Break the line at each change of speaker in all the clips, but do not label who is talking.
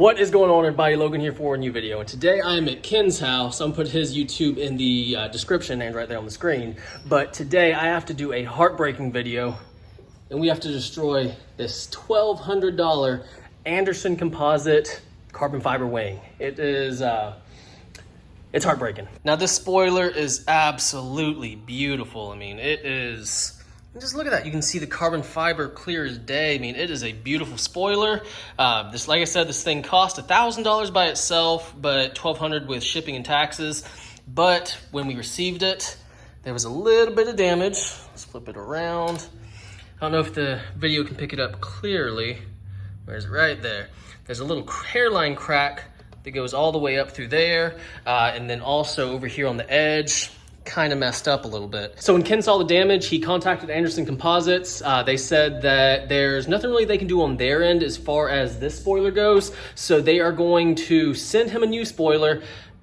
What is going on, everybody? Logan here for a new video, and today I am at Ken's house. I'm gonna put his YouTube in the description and right there on the screen. But today I have to do a heartbreaking video, and we have to destroy this $1,200 Anderson composite carbon fiber wing. It is, it's heartbreaking. Now this spoiler is absolutely beautiful. I mean, it is. Just look at that. You can see the carbon fiber clear as day. I mean, it is a beautiful spoiler. This, like I said, this thing cost $1,000 by itself, but $1,200 with shipping and taxes. But when we received it, there was a little bit of damage. Let's flip it around. I don't know if the video can pick it up clearly. Where's it? Right there. There's a little hairline crack that goes all the way up through there. And then also over here on the edge, kind of messed up a little bit. So when Ken saw the damage, he contacted Anderson Composites. They said that there's nothing really they can do on their end as far as this spoiler goes. So they are going to send him a new spoiler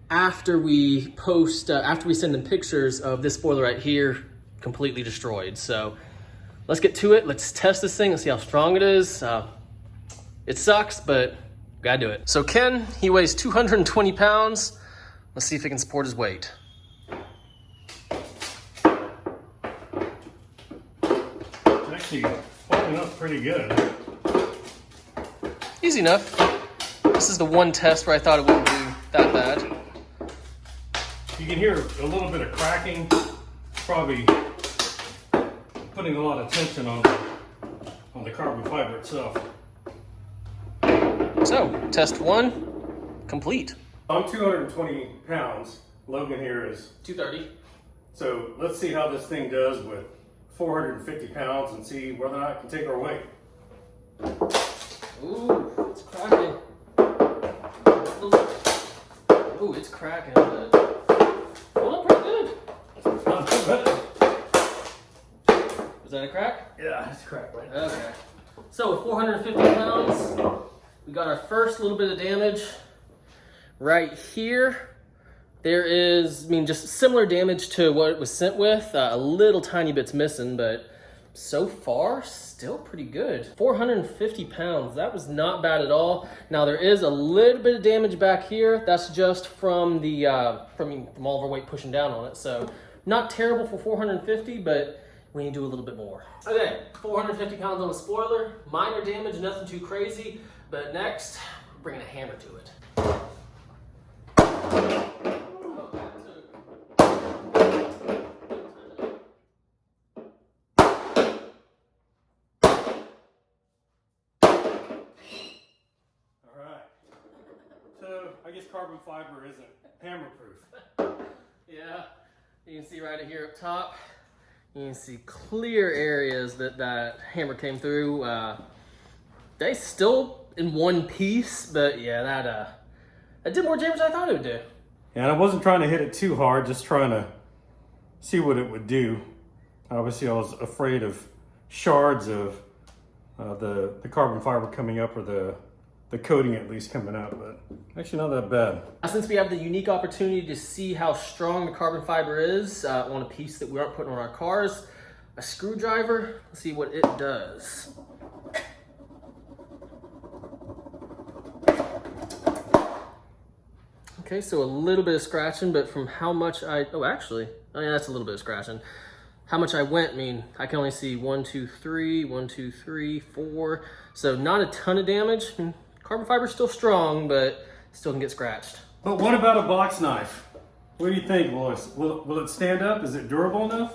after we post, after we send them pictures of this spoiler right here completely destroyed. So let's get to it. Let's test this thing. Let's see how strong it is. It sucks, but we gotta do it. So Ken, he weighs 220 pounds. Let's see if he can support his weight.
Holding up pretty good.
Easy enough. This is the one test where I thought it wouldn't do that bad.
You can hear a little bit of cracking. Probably putting a lot of tension on the carbon fiber itself.
So, test one, complete.
I'm 220 pounds. Logan here is
230.
So let's see how this thing does with 450 pounds and see whether or not it can take our weight.
Ooh, it's cracking. Ooh, it's cracking. But hold up pretty good.
Not too bad.
Was that a crack?
Yeah, it's cracked right now.
Okay. So with 450 pounds, we got our first little bit of damage right here. There is, I mean, just similar damage to what it was sent with. A little tiny bit's missing, but so far, still pretty good. 450 pounds, that was not bad at all. Now there is a little bit of damage back here. That's just from the, from all of our weight pushing down on it. So not terrible for 450, but we need to do a little bit more. Okay, 450 pounds on the spoiler. Minor damage, nothing too crazy. But next, we're bringing a hammer to it.
I guess carbon fiber isn't hammer proof.
Yeah, you can see right here up top, you can see clear areas that hammer came through. They still in one piece, but yeah, that did more damage than I thought it would do.
Yeah, and I wasn't trying to hit it too hard, just trying to see what it would do. Obviously, I was afraid of shards of the carbon fiber coming up, or the coating at least coming out, but actually not that bad.
Since we have the unique opportunity to see how strong the carbon fiber is on a piece that we aren't putting on our cars, a screwdriver, let's see what it does. Okay, so a little bit of scratching, but from how much yeah, that's a little bit of scratching. How much I went, I mean, I can only see 1, 2, 3, 1, 2, 3, 4. So not a ton of damage. I mean, carbon fiber's still strong, but still can get scratched.
But what about a box knife? What do you think, Lois? Will it stand up? Is it durable enough?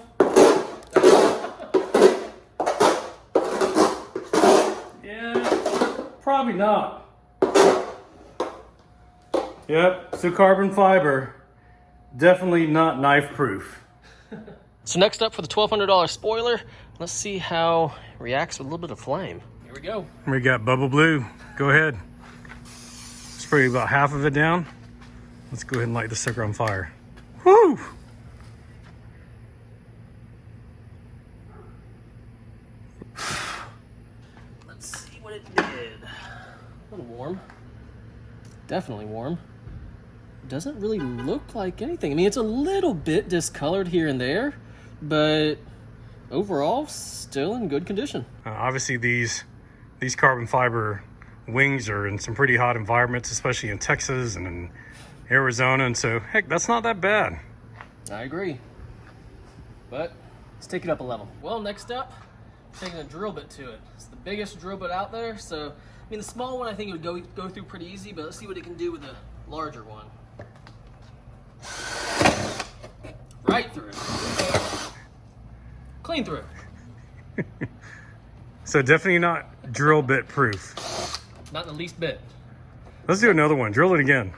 Yeah, probably not. Yep, so carbon fiber, definitely not knife proof.
So next up for the $1,200 spoiler, let's see how it reacts with a little bit of flame. Here we go.
We got Bubba Blue. Go ahead. Spray about half of it down. Let's go ahead and light the sucker on fire. Woo!
Let's see what it did. A little warm. Definitely warm. Doesn't really look like anything. I mean, it's a little bit discolored here and there, but overall, still in good condition.
Obviously, these carbon fiber wings are in some pretty hot environments, especially in Texas and in Arizona. And so, heck, that's not that bad.
I agree. But let's take it up a level. Well, next up, taking a drill bit to it. It's the biggest drill bit out there. So, I mean, the small one I think it would go through pretty easy, but let's see what it can do with the larger one. Right through. Clean through.
So definitely not drill bit proof.
Not in the least bit.
Let's do another one. Drill it again.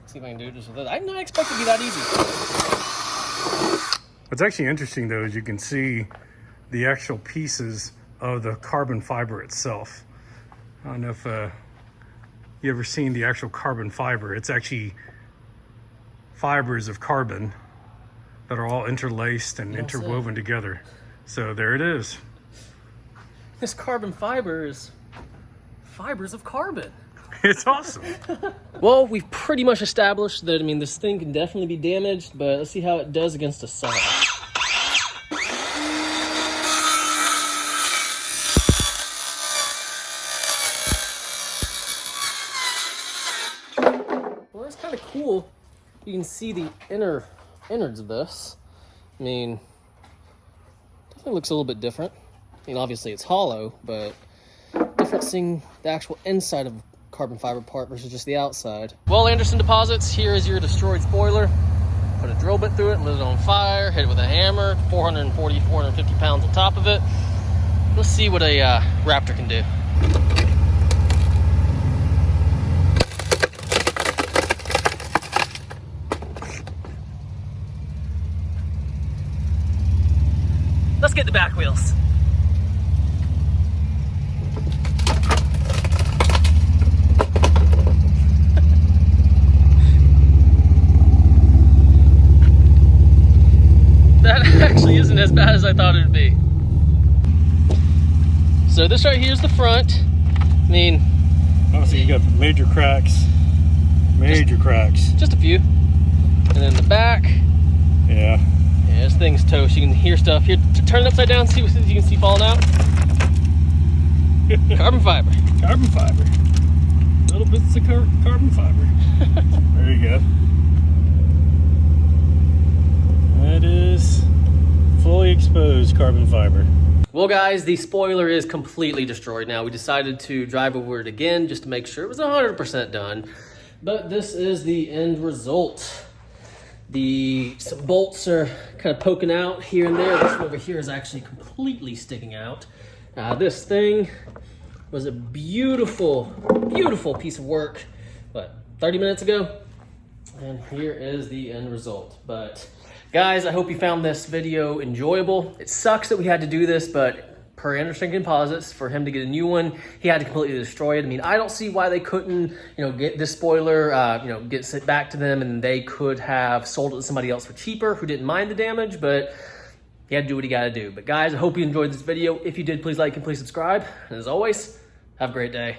See if I can do it just with that. I did not expect it to be that easy.
What's actually interesting though is you can see the actual pieces of the carbon fiber itself. I don't know if you ever seen the actual carbon fiber. It's actually fibers of carbon that are all interlaced and interwoven together. So there it is.
This carbon fiber is fibers of carbon.
It's awesome.
Well, we've pretty much established that, I mean, this thing can definitely be damaged, but let's see how it does against a saw. Well, that's kind of cool. You can see the innards of this. I mean, definitely looks a little bit different. I mean, obviously it's hollow, but different seeing the actual inside of carbon fiber part versus just the outside. Well, Anderson Deposits, here is your destroyed spoiler. Put a drill bit through it, lit it on fire, hit it with a hammer, 440, 450 pounds on top of it. Let's see what a Raptor can do. Let's get the back wheels. That actually isn't as bad as I thought it would be. So this right here is the front. I mean,
Oh, so you got major cracks. Major cracks.
just a few. And then the back.
Yeah.
Yeah, this thing's toast. You can hear stuff. Here, turn it upside down, see what you can see falling out. Carbon fiber.
Carbon fiber. Little bits of carbon fiber. There you go. That is fully exposed carbon fiber.
Well, guys, the spoiler is completely destroyed now. We decided to drive over it again just to make sure it was 100% done. But this is the end result. Some bolts are kind of poking out here and there. This one over here is actually completely sticking out. This thing was a beautiful, beautiful piece of work, 30 minutes ago? And here is the end result. But guys, I hope you found this video enjoyable. It sucks that we had to do this, but per Anderson Composites, for him to get a new one, he had to completely destroy it. I mean, I don't see why they couldn't, get this spoiler, get sent back to them, and they could have sold it to somebody else for cheaper who didn't mind the damage, but you had to do what you gotta do. But guys, I hope you enjoyed this video. If you did, please like and please subscribe. And as always, have a great day.